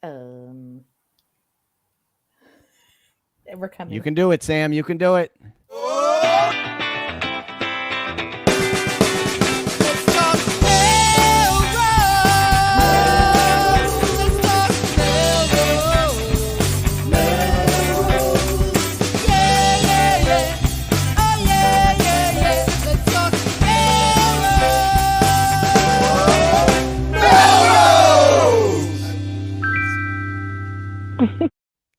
Um, we're coming. You can do it, Sam. You can do it.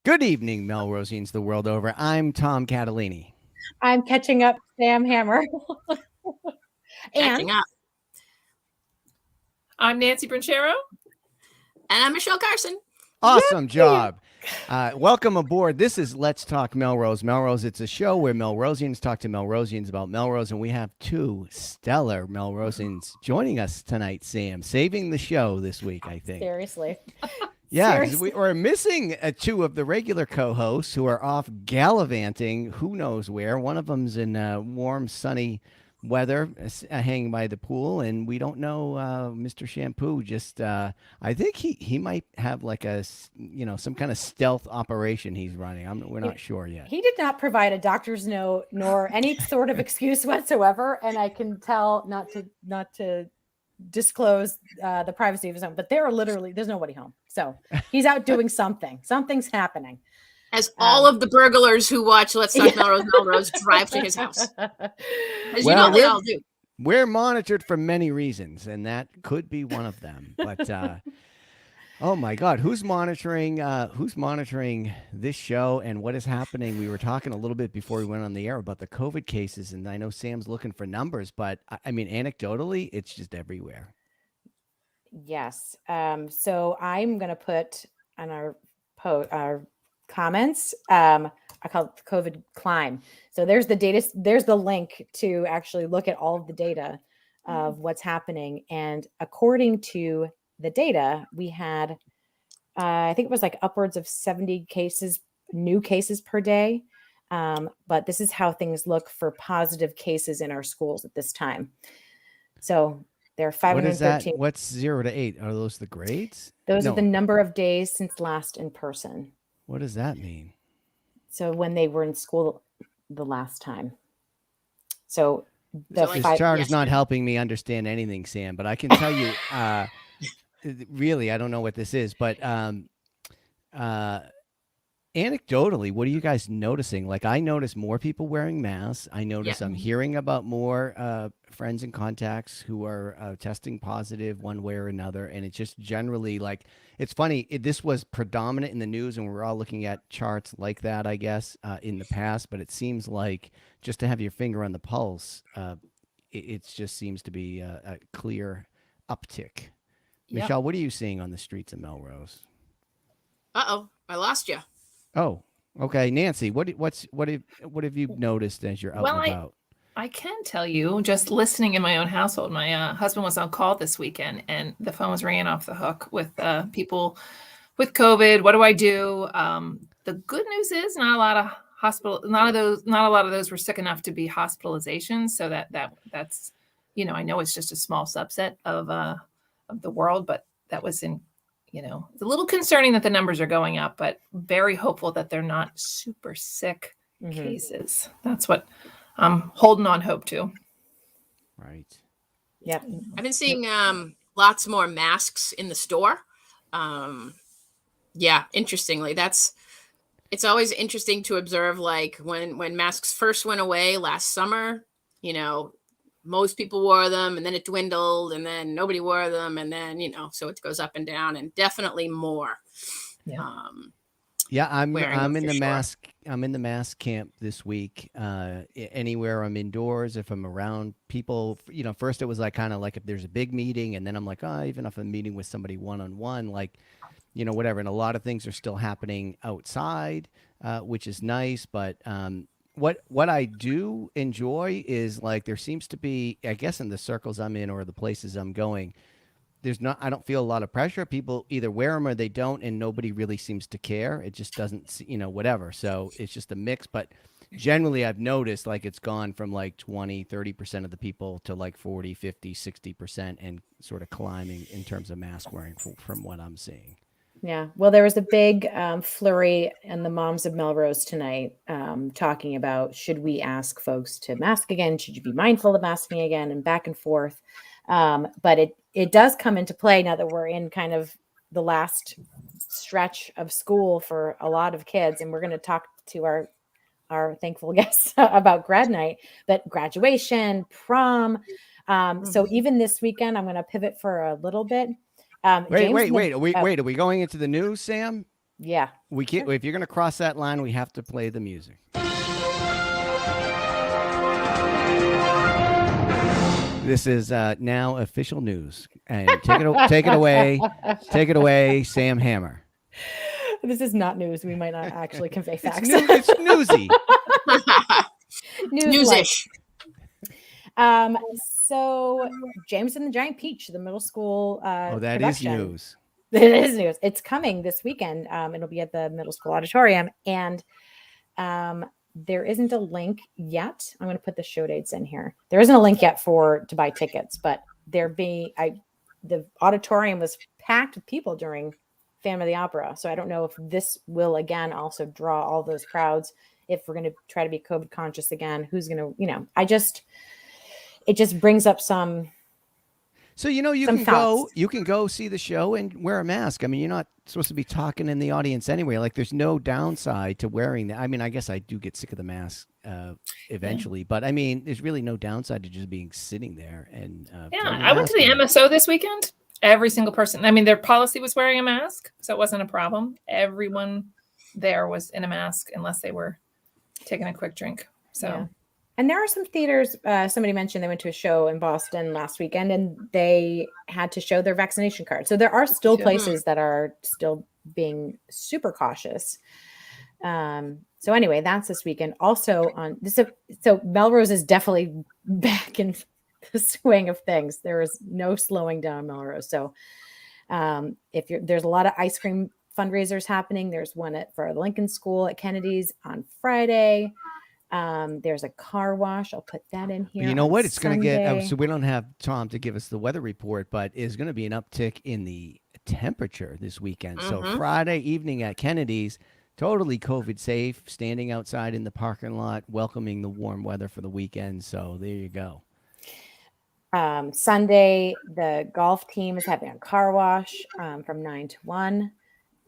Good evening, Melrosians the world over. I'm Tom Catalini. I'm catching up, Sam Hammer. Catching up. I'm Nancy Brinchero. And I'm Michelle Carson. Awesome job. Welcome aboard. This is Let's Talk Melrose. Melrose, it's a show where Melrosians talk to Melrosians about Melrose, and we have two stellar Melrosians joining us tonight, Sam. Saving the show this week, I think. Seriously. Yeah, we're missing two of the regular co-hosts who are off gallivanting who knows where. One of them's in warm, sunny weather, hanging by the pool, and we don't know Mr. Shampoo. Just, I think he might have like some kind of stealth operation he's running. We're not sure yet. He did not provide a doctor's note nor any sort of excuse whatsoever, and I can tell not to disclose the privacy of his home, but there's nobody home, so he's out doing something. Something's happening. As all of the burglars who watch Let's Talk Melrose drive to his house. As you know, they all do. We're monitored for many reasons, and that could be one of them. But oh my God, who's monitoring this show and what is happening? We were talking a little bit before we went on the air about the COVID cases, and I know Sam's looking for numbers, but I mean, anecdotally, it's just everywhere. Yes. So I'm going to put on our comments, I call it the COVID climb. So there's the data, there's the link to actually look at all of the data of what's happening. And according to the data, we had, I think it was like upwards of 70 new cases per day. But this is how things look for positive cases in our schools at this time. So there are 513. What is that? What's 0 to 8? Are those the grades? Those are the number of days since last in person. What does that mean? So when they were in school the last time. So this chart is not helping me understand anything, Sam, but I can tell you, really, I don't know what this is, but anecdotally, what are you guys noticing? Like, I notice more people wearing masks. I notice I'm hearing about more friends and contacts who are testing positive one way or another. And it's just generally like, it's funny. This was predominant in the news, and we're all looking at charts like that, I guess, in the past. But it seems like just to have your finger on the pulse, it just seems to be a clear uptick. Yep. Michelle, what are you seeing on the streets of Melrose? Uh-oh, I lost you. Oh, okay. Nancy, what have you noticed as you're out and about? I can tell you, just listening in my own household, my husband was on call this weekend, and the phone was ringing off the hook with people with COVID. What do I do? The good news is not a lot of those were sick enough to be hospitalizations. So that's I know it's just a small subset of the world, but that was in. It's a little concerning that the numbers are going up, but very hopeful that they're not super sick cases. That's what I'm holding on hope to. Right. Yeah. I've been seeing lots more masks in the store. Interestingly, it's always interesting to observe, like when masks first went away last summer, most people wore them, and then it dwindled, and then nobody wore them, and then so it goes up and down, and definitely more. Yeah. I'm in the mask. I'm in the mask camp this week. Anywhere I'm indoors, if I'm around people, first it was like kind of like if there's a big meeting, and then I'm like, even if I'm meeting with somebody one-on-one, like, whatever. And a lot of things are still happening outside, which is nice, but what I do enjoy is, like, there seems to be, I guess, in the circles I'm in or the places I'm going, I don't feel a lot of pressure. People either wear them or they don't, and nobody really seems to care. It just doesn't, whatever. So it's just a mix. But generally I've noticed, like, it's gone from like 20, 30% of the people to like 40, 50, 60% and sort of climbing in terms of mask wearing from what I'm seeing. Yeah. Well, there was a big flurry in the moms of Melrose tonight talking about, should we ask folks to mask again? Should you be mindful of masking again, and back and forth? But it does come into play now that we're in kind of the last stretch of school for a lot of kids. And we're going to talk to our thankful guests about grad night, but graduation, prom. So even this weekend, I'm going to pivot for a little bit. Wait, James wait. Are oh, we going into the news, Sam? Yeah. We can't. If you're going to cross that line, we have to play the music. This is now official news, and take it away, Sam Hammer. This is not news. We might not actually convey facts. It's newsy. News-ish. So James and the Giant Peach, the middle school That production. is news. It is news. It's coming this weekend. It'll be at the middle school auditorium, and there isn't a link yet. I'm going to put the show dates in here. There isn't a link yet to buy tickets, but the auditorium was packed with people during Phantom of the Opera. So I don't know if this will again also draw all those crowds. If we're going to try to be COVID conscious again, who's going to, it just brings up some. So you can go see the show and wear a mask. I mean, you're not supposed to be talking in the audience anyway. Like, there's no downside to wearing that. I mean, I guess I do get sick of the mask eventually, but I mean, there's really no downside to just being sitting there. And I went to the MSO this weekend. Every single person. I mean, their policy was wearing a mask, so it wasn't a problem. Everyone there was in a mask unless they were taking a quick drink. So. Yeah. And there are some theaters, somebody mentioned they went to a show in Boston last weekend and they had to show their vaccination card. So there are still places that are still being super cautious. So anyway, that's this weekend. Also on this, so Melrose is definitely back in the swing of things. There is no slowing down Melrose. So there's a lot of ice cream fundraisers happening. There's one for the Lincoln School at Kennedy's on Friday. There's a car wash. I'll put that in here. You know what? It's going to get, so we don't have Tom to give us the weather report, but it's going to be an uptick in the temperature this weekend. So Friday evening at Kennedy's, totally COVID safe, standing outside in the parking lot, welcoming the warm weather for the weekend. So there you go. Sunday, the golf team is having a car wash from 9 to 1.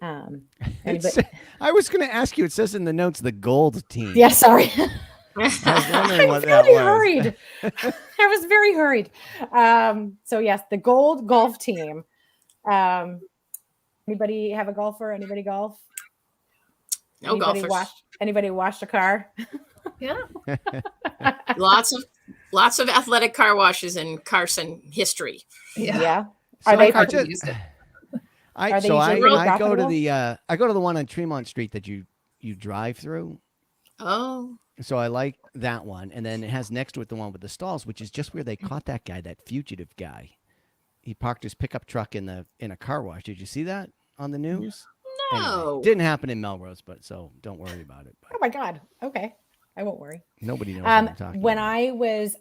I was going to ask you, it says in the notes, the gold team. Yeah, sorry. I was wondering what that was. Hurried. I was very hurried. So yes, the gold golf team. Anybody have a golfer? Anybody golf? No golfers. Anybody washed a car? Yeah. Lots of athletic car washes in Carson history. Yeah. So Are they? I go to the one on Tremont Street that you drive through. Oh. So I like that one, and then it has next to it the one with the stalls, which is just where they caught that guy, that fugitive guy. He parked his pickup truck in a car wash. Did you see that on the news? No. Anyway, didn't happen in Melrose, but so don't worry about it. But Oh my God. Okay. I won't worry. Nobody knows what I'm talking when about.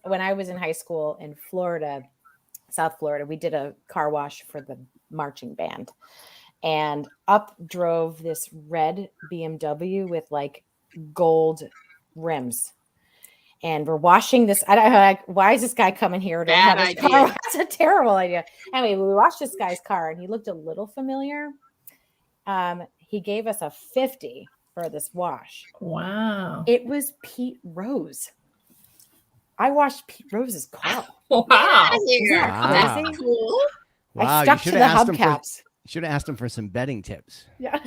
when I was in high school in Florida, South Florida, we did a car wash for the marching band, and up drove this red BMW with like gold rims. And we're washing this. I don't know, like, why is this guy coming here to Bad have his idea. car? That's a terrible idea. Anyway, we washed this guy's car and he looked a little familiar. He gave us a 50 for this wash. Wow. It was Pete Rose. I washed Pete Rose's car. Wow. That's crazy? cool. Wow, I stuck to the hubcaps. You should have asked him for some betting tips. Yeah.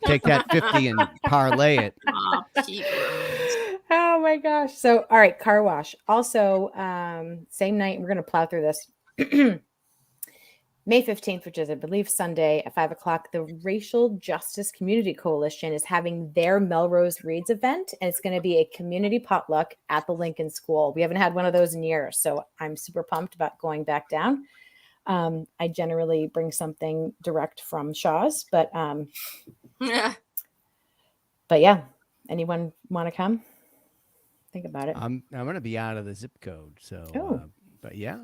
Take that 50 and parlay it. Oh, Pete Rose. Oh my gosh. So, all right, car wash. Also, same night, we're going to plow through this. May 15th, which is, I believe, Sunday at 5:00, the Racial Justice Community Coalition is having their Melrose Reads event, and it's going to be a community potluck at the Lincoln School. We haven't had one of those in years, so I'm super pumped about going back down. I generally bring something direct from Shaw's, but yeah, anyone want to come? Think about it. I'm going to be out of the zip code, so but yeah,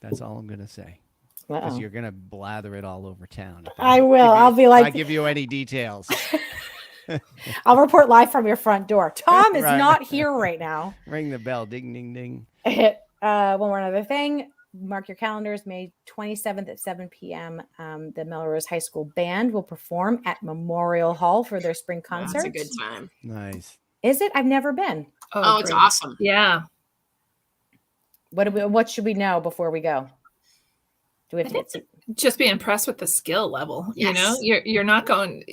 that's all I'm going to say. because Uh-oh. you're gonna blather it all over town. I will. I'll be like, I give you any details. I'll report live from your front door. Tom is Right. not here right now. Ring the bell. Ding, ding, ding. One more other thing. Mark your calendars. May 27th at 7 p.m. The Melrose High School Band will perform at Memorial Hall for their spring concert. That's a good time. Nice. Is it? I've never been. Oh, it's great. awesome. Yeah. What should we know before we go? Do we have to get to? Just be impressed with the skill level. Yes. You know, you're not going,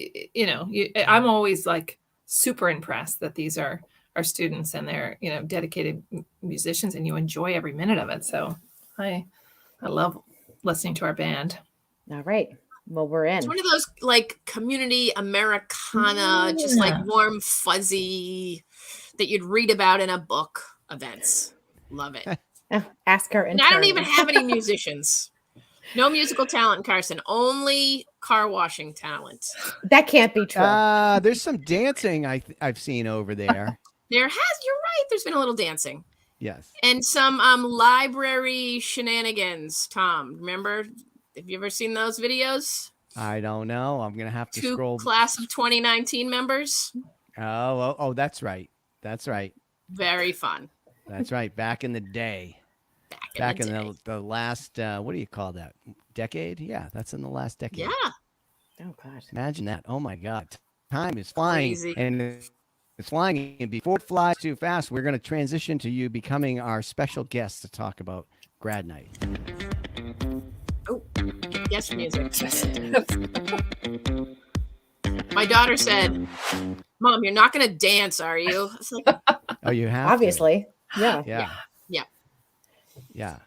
I'm always like super impressed that these are our students and they're, dedicated musicians, and you enjoy every minute of it. So I love listening to our band. All right. Well, we're in. It's one of those like community Americana, just like warm, fuzzy that you'd read about in a book events. Love it. Ask her. And I don't even have any musicians. No musical talent in Carson. Only car washing talent. That can't be true. There's some dancing I've seen over there. You're right. There's been a little dancing. Yes. And some library shenanigans, Tom. Remember? Have you ever seen those videos? I don't know. I'm gonna have to Two scroll. class of 2019 members. Oh, that's right. That's right. Very fun. That's right. Back in the day. Back in the last, what do you call that? Decade? Yeah, that's in the last decade. Yeah. Oh God. Imagine that. Oh my God. Time is flying. Crazy. And it's flying. And before it flies too fast, we're going to transition to you becoming our special guest to talk about Grad Night. Oh, yes, music. My daughter said, "Mom, you're not going to dance, are you?" I was like, Oh, you have to. Obviously. Yeah. Yeah. Yeah. Yeah.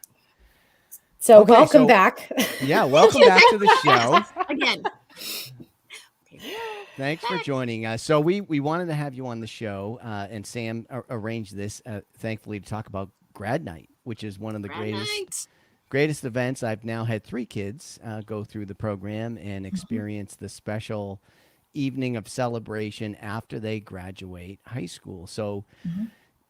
So Okay, welcome so- back. Yeah. Welcome back to the show. again. Thanks for joining us. So we wanted to have you on the show, and Sam arranged this, thankfully, to talk about Grad Night, which is one of the Grad Night. greatest events. I've now had 3 kids go through the program and experience the special evening of celebration after they graduate high school. So,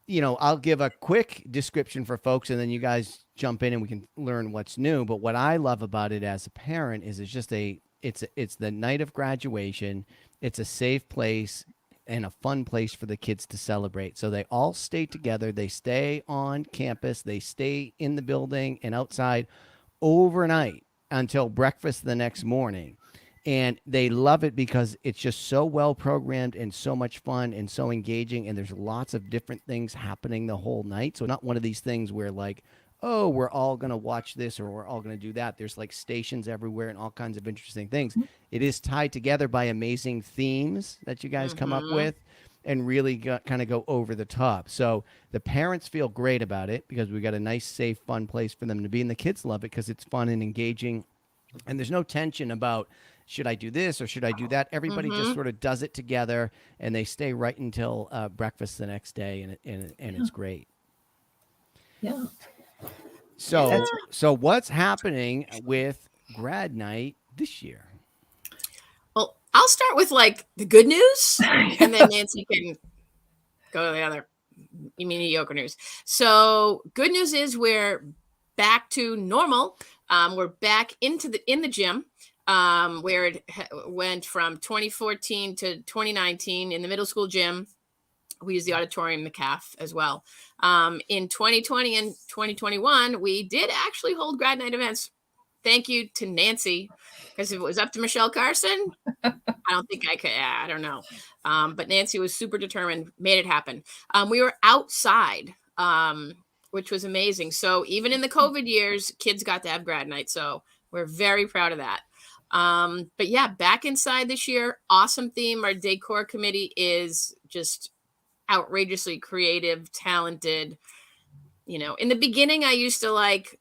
I'll give a quick description for folks, and then you guys jump in and we can learn what's new. But what I love about it as a parent is it's the night of graduation. It's a safe place and a fun place for the kids to celebrate. So they all stay together. They stay on campus. They stay in the building and outside overnight until breakfast the next morning. And they love it because it's just so well programmed and so much fun and so engaging. And there's lots of different things happening the whole night. So not one of these things where like, oh, we're all going to watch this or we're all going to do that. There's like stations everywhere and all kinds of interesting things. It is tied together by amazing themes that you guys come up with and really kind of go over the top. So the parents feel great about it because we got a nice, safe, fun place for them to be. And the kids love it because it's fun and engaging. And there's no tension about, should I do this or should I do that? Everybody just sort of does it together and they stay right until breakfast the next day. And it's great. Yeah. So what's happening with Grad Night this year? Well, I'll start with like the good news, and then Nancy can go to the other mediocre news. So, good news is we're back to normal. We're back in the gym, where it went from 2014 to 2019 in the middle school gym. We use the auditorium, the CAF as well. In 2020 and 2021, we did actually hold Grad Night events. Thank you to Nancy, because if it was up to Michelle Carson, I don't think I could. I don't know. But Nancy was super determined, made it happen. We were outside, which was amazing. So even in the COVID years, kids got to have Grad Night. So we're very proud of that. But yeah, back inside this year. Awesome theme. Our decor committee is just outrageously creative, talented. In the beginning, I used to like,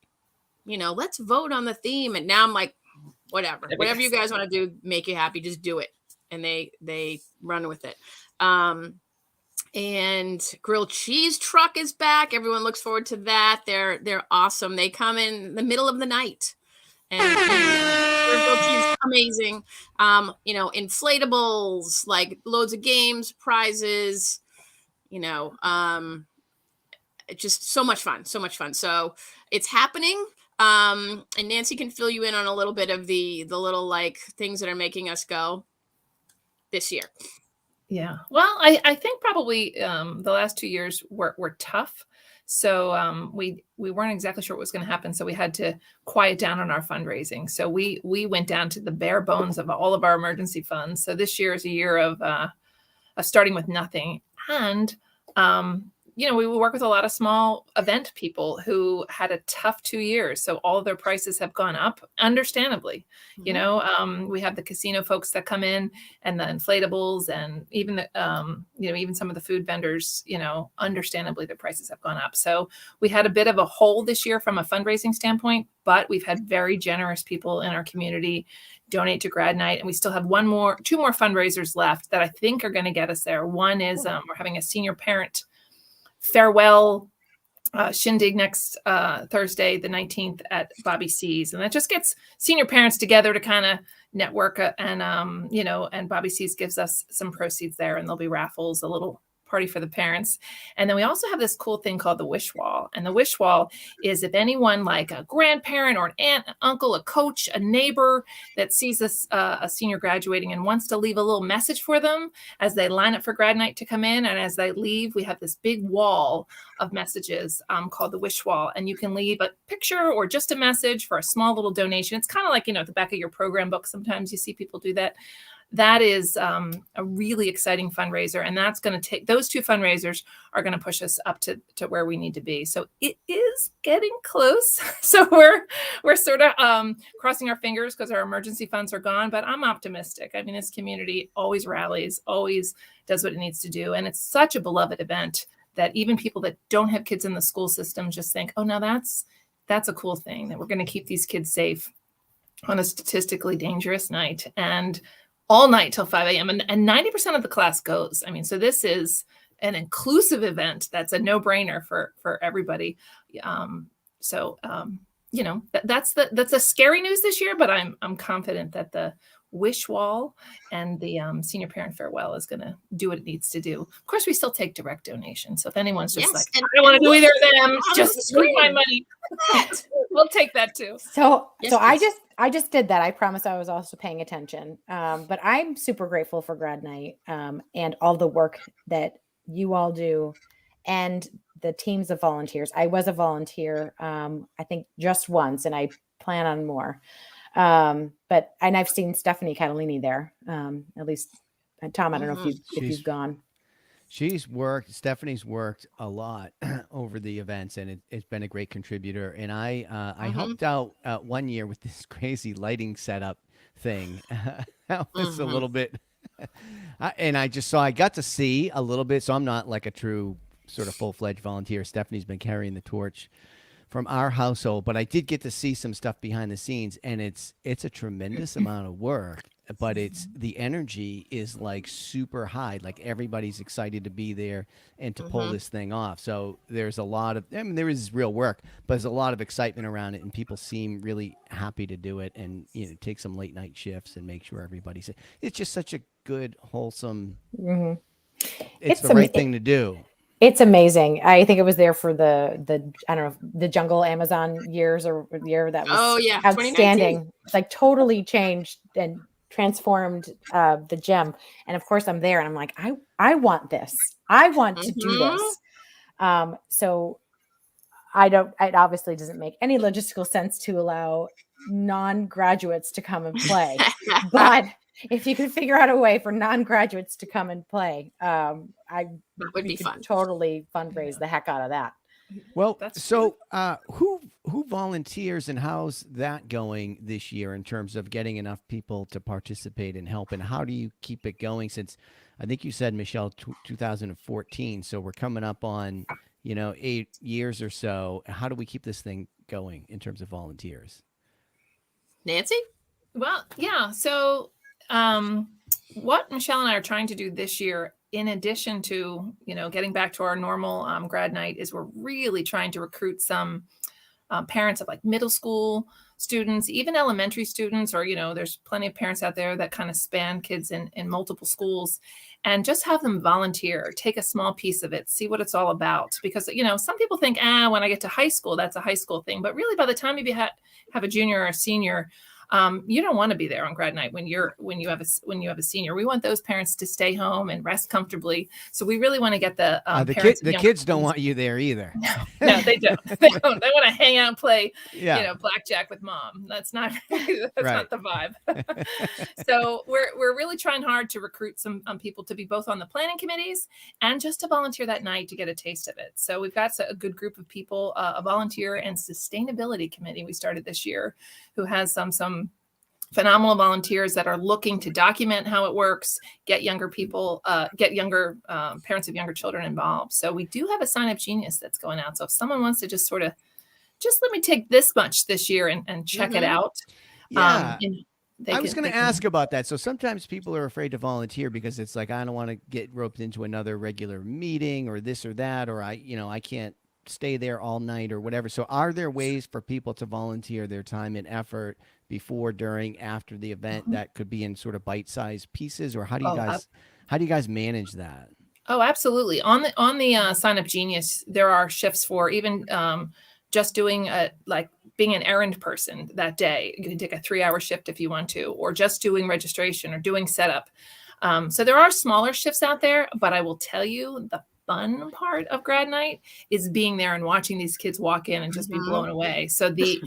let's vote on the theme. And now I'm like, whatever you guys want to do, make you happy, just do it. And they run with it. And grilled cheese truck is back. Everyone looks forward to that. They're awesome. They come in the middle of the night. And grilled cheese, amazing. Inflatables, like loads of games, prizes, just so much fun. So it's happening. And Nancy can fill you in on a little bit of the little like things that are making us go this year. Yeah. Well, I think probably the last 2 years were tough. So we weren't exactly sure what was going to happen. So we had to quiet down on our fundraising. So we went down to the bare bones of all of our emergency funds. So this year is a year of starting with nothing. And we work with a lot of small event people who had a tough 2 years. So all of their prices have gone up, understandably. We have the casino folks that come in, and the inflatables, and even even some of the food vendors, understandably their prices have gone up. So we had a bit of a hole this year from a fundraising standpoint, but we've had very generous people in our community donate to Grad Night. And we still have two more fundraisers left that I think are going to get us there. One is we're having a senior parent farewell shindig next Thursday, the 19th at Bobby C's. And that just gets senior parents together to kind of network. And Bobby C's gives us some proceeds there, and there'll be raffles, a little party for the parents. And then we also have this cool thing called the Wish Wall. And the Wish Wall is if anyone, like a grandparent or an aunt, an uncle, a coach, a neighbor that sees a senior graduating and wants to leave a little message for them as they line up for Grad Night to come in, and as they leave, we have this big wall of messages called the Wish Wall. And you can leave a picture or just a message for a small little donation. It's kind of like, at the back of your program book, sometimes you see people do that. That is a really exciting fundraiser. And that's going to take, those two fundraisers are going to push us up to where we need to be. So it is getting close. So we're sort of crossing our fingers because our emergency funds are gone, but I'm optimistic. I mean, this community always rallies, always does what it needs to do. And it's such a beloved event that even people that don't have kids in the school system just think, oh, now that's a cool thing, that we're going to keep these kids safe on a statistically dangerous night. And all night till 5 a.m. And 90% of the class goes. I mean, so this is an inclusive event that's a no-brainer for everybody. That's the scary news this year, but I'm confident that the Wish Wall and the senior parent farewell is going to do what it needs to do. Of course, we still take direct donations. So if anyone's just I don't want to do either of them, just leave my money. We'll take that too. So I just did that. I promise I was also paying attention. But I'm super grateful for Grad Night and all the work that you all do and the teams of volunteers. I was a volunteer, I think just once, and I plan on more. And I've seen Stephanie Catalini there, at least. Tom, I don't know if you've gone. Stephanie's worked a lot over the events, and it's been a great contributor. And I helped out 1 year with this crazy lighting setup thing. That was a little bit, I got to see a little bit. So I'm not like a true sort of full-fledged volunteer. Stephanie's been carrying the torch from our household, but I did get to see some stuff behind the scenes, and it's a tremendous amount of work. But the energy is like super high. Like everybody's excited to be there and to pull this thing off. So there's a lot of, there is real work, but there's a lot of excitement around it, and people seem really happy to do it and, take some late night shifts and make sure everybody's, it's just such a good, wholesome, it's the right thing to do. It's amazing. I think it was there for the I don't know, the Jungle Amazon year that was outstanding. Like totally changed and transformed the gym. And of course I'm there and I'm like, I want this. I want to do this. So it obviously doesn't make any logistical sense to allow non-graduates to come and play. But if you could figure out a way for non-graduates to come and play, that would be fun. Totally fundraise the heck out of that. Well, so who volunteers, and how's that going this year in terms of getting enough people to participate and help? And how do you keep it going? Since I think you said, Michelle, 2014. So we're coming up on, 8 years or so. How do we keep this thing going in terms of volunteers? Nancy? Well, yeah. So what Michelle and I are trying to do this year, in addition to, getting back to our normal Grad Night, is we're really trying to recruit some parents of like middle school students, even elementary students, or, there's plenty of parents out there that kind of span kids in multiple schools, and just have them volunteer, take a small piece of it, see what it's all about. Because, some people think, when I get to high school, that's a high school thing. But really, by the time you have a junior or a senior, you don't want to be there on grad night when you have a senior. We want those parents to stay home and rest comfortably. So we really want to get the kids don't want you there either. No, they don't. They don't. They want to hang out and play, Yeah. blackjack with mom. That's not Right. not the vibe. So we're really trying hard to recruit some people to be both on the planning committees and just to volunteer that night to get a taste of it. So we've got a good group of people, a volunteer and sustainability committee we started this year, who has some phenomenal volunteers that are looking to document how it works, get younger people, parents of younger children involved. So we do have a Sign Up Genius that's going out. So if someone wants to just let me take this much this year and check it out. Yeah. I was going to ask about that. So sometimes people are afraid to volunteer because it's like, I don't want to get roped into another regular meeting or this or that, or I can't stay there all night or whatever. So are there ways for people to volunteer their time and effort before, during, after the event that could be in sort of bite-sized pieces, or how do you guys manage that? Oh, absolutely. On the Sign Up Genius, there are shifts for even just doing being an errand person that day. You can take a 3-hour shift if you want to, or just doing registration or doing setup. So there are smaller shifts out there, but I will tell you, the fun part of grad night is being there and watching these kids walk in and just be blown away. So the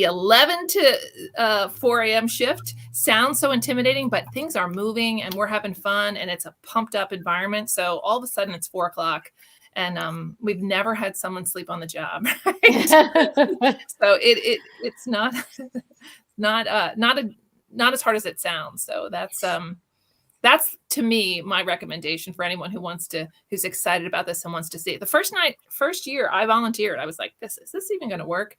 11 to 4 a.m. shift sounds so intimidating, but things are moving and we're having fun and it's a pumped up environment. So all of a sudden it's 4 o'clock and we've never had someone sleep on the job. Right? So it's not as hard as it sounds. So that's to me my recommendation for anyone who's excited about this and wants to see it. The first year I volunteered, I was like, is this even going to work?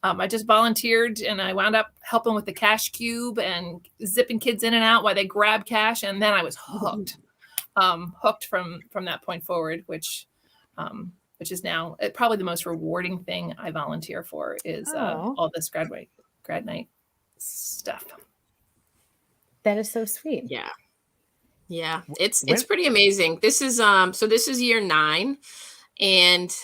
I just volunteered and I wound up helping with the cash cube and zipping kids in and out while they grab cash, and then I was hooked from that point forward, which is now probably the most rewarding thing I volunteer for is all this grad night stuff. That is so sweet. Yeah, it's pretty amazing. This is this is year 9, and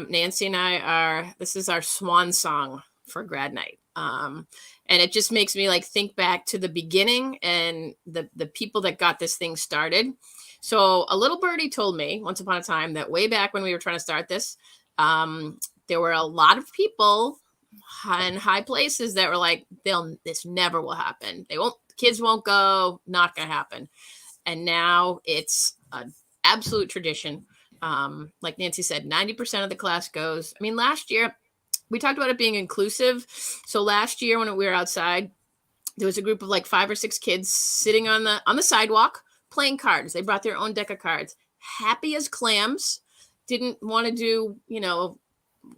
Nancy and this is our swan song for grad night. And it just makes me think back to the beginning and the people that got this thing started. So a little birdie told me once upon a time that way back when we were trying to start this, there were a lot of people in high places that were like, this never will happen. Kids won't go, not gonna happen. And now it's an absolute tradition. Like Nancy said, 90% of the class goes. I mean, last year, we talked about it being inclusive. So last year when we were outside, there was a group of 5 or 6 kids sitting on the sidewalk playing cards. They brought their own deck of cards. Happy as clams. Didn't want to do,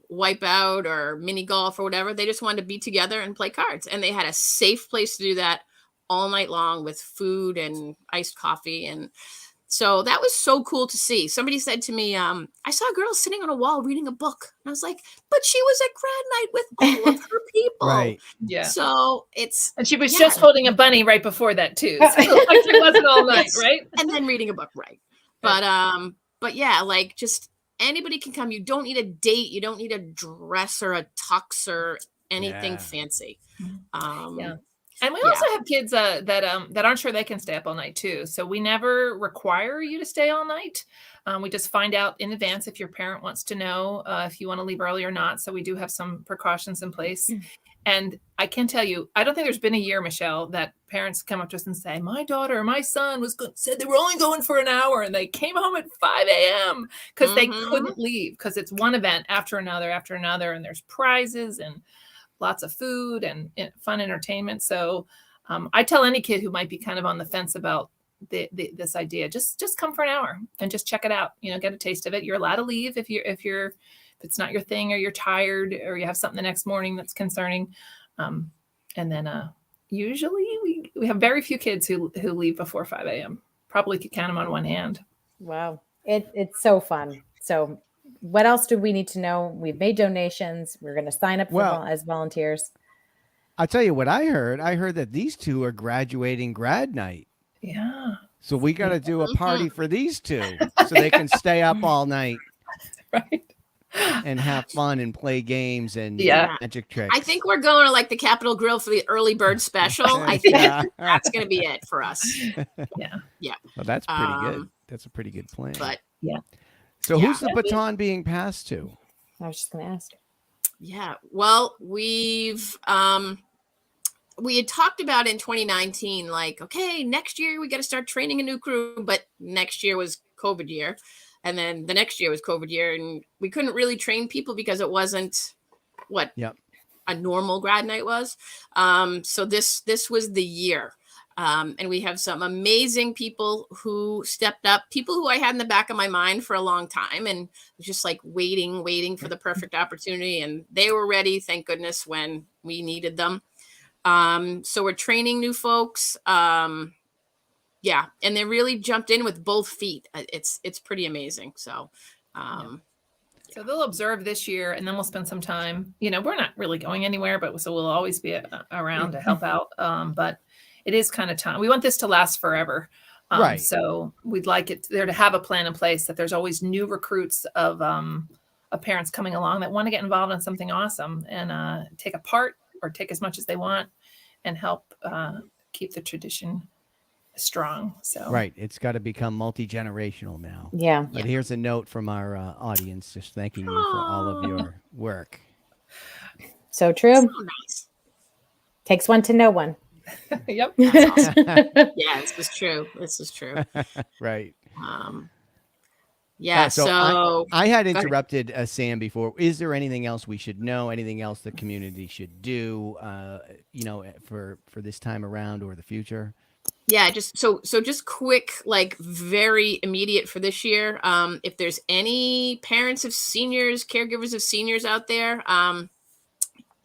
wipeout or mini golf or whatever. They just wanted to be together and play cards. And they had a safe place to do that all night long with food and iced coffee. And so that was so cool to see. Somebody said to me, I saw a girl sitting on a wall reading a book. And I was like, but she was at grad night with all of her people. Right. Yeah. So and she was just holding a bunny right before that too. So it wasn't all night, right? And then reading a book, right. But yeah, just anybody can come. You don't need a date. You don't need a dress or a tux or anything fancy. And we also have kids that aren't sure they can stay up all night too. So we never require you to stay all night. We just find out in advance if your parent wants to know if you want to leave early or not. So we do have some precautions in place. And I can tell you, I don't think there's been a year, Michelle, that parents come up to us and say, my daughter or my son said they were only going for an hour and they came home at 5 a.m. because they couldn't leave because it's one event after another, and there's prizes and lots of food and fun entertainment. So I tell any kid who might be kind of on the fence about this idea, just come for an hour and just check it out. Get a taste of it. You're allowed to leave if it's not your thing, or you're tired, or you have something the next morning that's concerning. And then usually we have very few kids who leave before 5 a.m. Probably could count them on one hand. Wow, it's so fun. So what else do we need to know? We've made donations. We're going to sign up as volunteers. I'll tell you what I heard. I heard that these two are graduating grad night. Yeah. So we got to do a party for these two so they can stay up all night Right. and have fun and play games and Yeah. magic tricks. I think we're going to like the Capitol Grill for the early bird special. I think Yeah. that's going to be it for us. Yeah. Well, that's pretty good. That's a pretty good plan. But So yeah. who's the baton being passed to? I was just going to ask. yeah, well, we had talked about in 2019, like, okay, next year we got to start training a new crew, but next year was COVID year. And then the next year was COVID year, and we couldn't really train people because it wasn't what a normal grad night was. So this was the year. And we have some amazing people who stepped up, people who I had in the back of my mind for a long time and was just like waiting for the perfect opportunity. And they were ready, thank goodness, when we needed them. So we're training new folks. Yeah. And they really jumped in with both feet. It's pretty amazing. So, So they'll observe this year, and then we'll spend some time. You know, we're not really going anywhere, but so we'll always be around to help out. But it is kind of time. We want this to last forever. Right. So we'd like it there to have a plan in place that there's always new recruits of parents coming along that want to get involved in something awesome and take a part or take as much as they want and help keep the tradition strong. So Right. It's got to become multi-generational now. Yeah. But here's a note from our audience just thanking you for all of your work. So true. so nice. Takes one to know one. Yep. That's awesome. Yeah, this was true. Right. Yeah. So So I had Go ahead. interrupted Sam before. Is there anything else we should know? Anything else the community should do, for this time around or the future? yeah, just just quick, like very immediate for this year. If there's any parents of seniors, caregivers of seniors out there,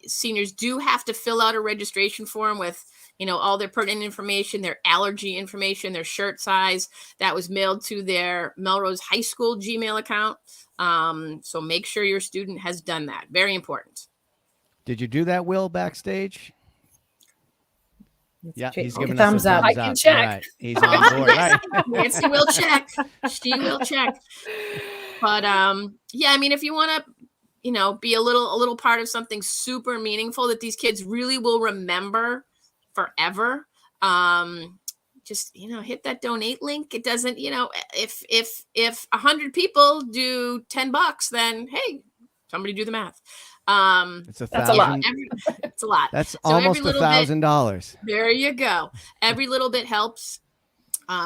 seniors do have to fill out a registration form with, all their pertinent information, their allergy information, their shirt size. That was mailed to their Melrose High School Gmail account. So make sure your student has done that. Very important. Did you do that, Will, backstage? Yeah, he's giving thumbs us a up. thumbs I can up. check. All right. He's on board. Right. Nancy will check. She will check. But yeah, I mean, if you want to, be a little part of something super meaningful that these kids really will remember forever, just hit that donate link. It doesn't, if 100 people do $10, then hey, somebody do the math. It's That's a lot. It's a lot. That's So almost every little bit- $1,000. There you go. Every little bit helps.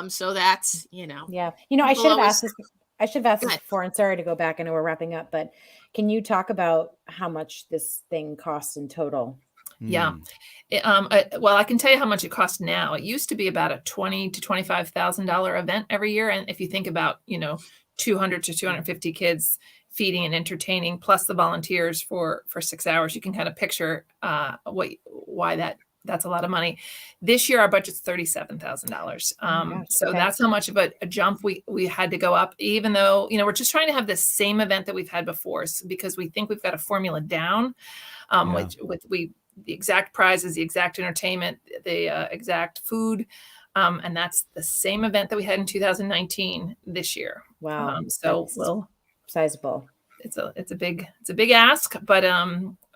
So that's, Yeah. I should have asked this. I should have asked this before, and sorry to go back. I know we're wrapping up, but can you talk about how much this thing costs in total? Yeah. Hmm. Well, I can tell you how much it costs now. It used to be about a $20,000 to $25,000 event every year. And if you think about, 200 to 250 kids feeding and entertaining, plus the volunteers for 6 hours, you can kind of picture why that's a lot of money. This year, our budget's $37,000. So okay. that's how much of a jump we had to go up, even though, we're just trying to have the same event that we've had before, because we think we've got a formula down, with the exact prizes, the exact entertainment, the exact food. And that's the same event that we had in 2019 this year. Wow. So That's sizable. it's a big ask, but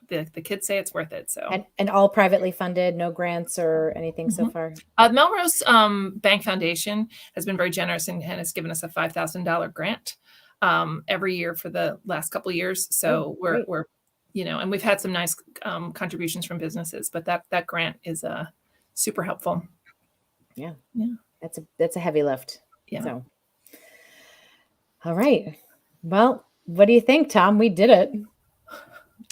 the kids say it's worth it. So And all privately funded, no grants or anything so far. Melrose Bank Foundation has been very generous and has given us a $5,000 grant every year for the last couple of years. So we're and we've had some nice contributions from businesses, but that grant is super helpful. Yeah. Yeah. That's a heavy lift. Yeah. So, all right. Well, what do you think, Tom? We did it.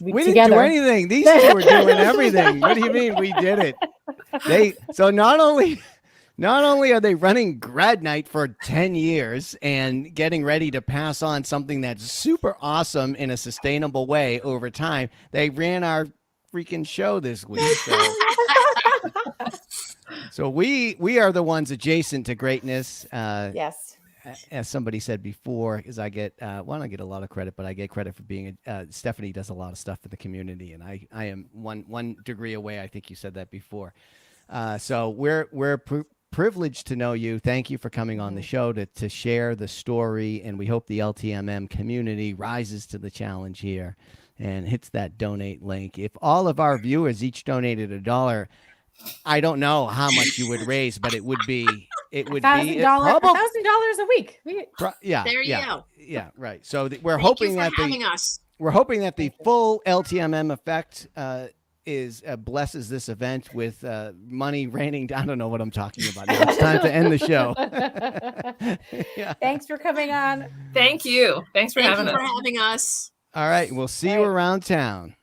We didn't do anything. These two were doing everything. What do you mean we did it? So not only are they running grad night for 10 years and getting ready to pass on something that's super awesome in a sustainable way over time, they ran our freaking show this week. So we are the ones adjacent to greatness. Yes. as somebody said before, is I get I get a lot of credit, but I get credit for being Stephanie does a lot of stuff for the community, and I am one degree away. I think you said that before. So we're privileged to know you. Thank you for coming on the show to share the story, and we hope the LTMM community rises to the challenge here and hits that donate link. If all of our viewers each donated $1, I don't know how much you would raise, but it would be $1,000 a week. Yeah, There you yeah, go. yeah, right. So we're Thank hoping you for that having us. we're hoping that the full LTMM effect is blesses this event with money raining down. I don't know what I'm talking about now. It's time to end the show. Yeah. Thanks for coming on. Thank you. Thanks for Thank having you us. for having us. All right. We'll see you around town.